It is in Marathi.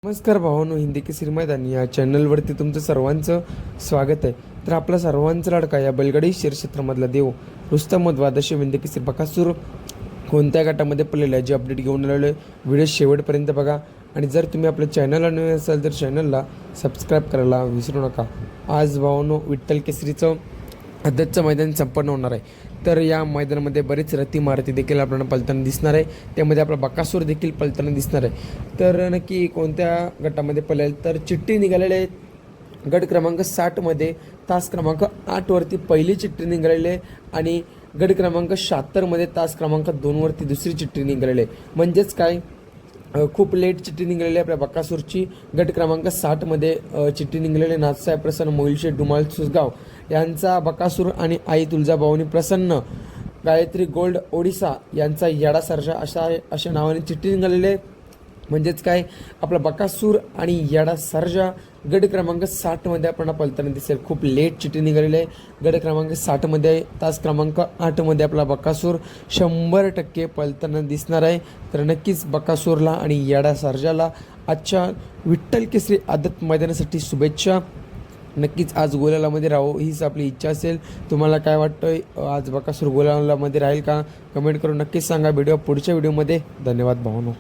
नमस्कार भावांनो, हिंदी केसरी मैदान या चॅनलवरती तुमचं सर्वांचं स्वागत आहे. तर आपला सर्वांचा लाडका या बैलगाडी क्षेत्रामधला देव रुस्तम द्वादशी हिंदी केसरी बकासूर कोणत्या गटामध्ये पडलेला आहे जे अपडेट घेऊन आलेलो आहे. व्हिडिओ शेवटपर्यंत बघा आणि जर तुम्ही आपल्या चॅनलला नवीन असाल तर चॅनलला सबस्क्राईब करायला विसरू नका. आज भावांनो विठ्ठल केसरीचं आदतचं मैदान संपन्न होणार आहे. तर या मैदानामध्ये बरेच रती मारुती देखील आपल्याला पलताना दिसणार आहे. त्यामध्ये आपला बकासूर देखील पलताना दिसणार आहे. तर नक्की कोणत्या गटामध्ये पळेल तर चिठ्ठी निघालेली आहे. गट क्रमांक 60मध्ये तास क्रमांक 8वरती पहिली चिठ्ठी निघालेली आहे आणि गट क्रमांक 76मध्ये तास क्रमांक 2वरती दुसरी चिठ्ठी निघालेली आहे. म्हणजेच काय खूप लेट चिठ्ठी निघालेली आहे आपल्या बकासूरची. गट क्रमांक 60मध्ये चिठ्ठी निघालेली नाथसाहेब प्रसन्न मोहिलशेठ डुमाल सुसगाव यांचा बकासूर आणि आई तुळजाभवानी प्रसन्न गायत्री गोल्ड ओडिसा यांचा येडा सर्जा अशा नावाने चिठ्ठी निघालेली आहे. म्हणजेच काय आपला बकासूर आणि येडा सर्जा गट क्रमांक 60मध्ये आपल्याला पलताना दिसेल. खूप लेट चिठ्ठी निघालेली आहे. गट क्रमांक 60मध्ये तास क्रमांक 8मध्ये आपला बकासूर 100% पलताना दिसणार आहे. तर नक्कीच बकासूरला आणि येडा सर्जाला आजच्या विठ्ठल केसरी आदत मैदानासाठी शुभेच्छा. नक्कीच आज गोलालामध्ये राहू हीच आपली इच्छा असेल. तुम्हाला काय वाटतं आज बकासूर गोलालामध्ये राहील का? कमेंट करून नक्कीच सांगा. पुढच्या व्हिडिओमध्ये धन्यवाद भावनो.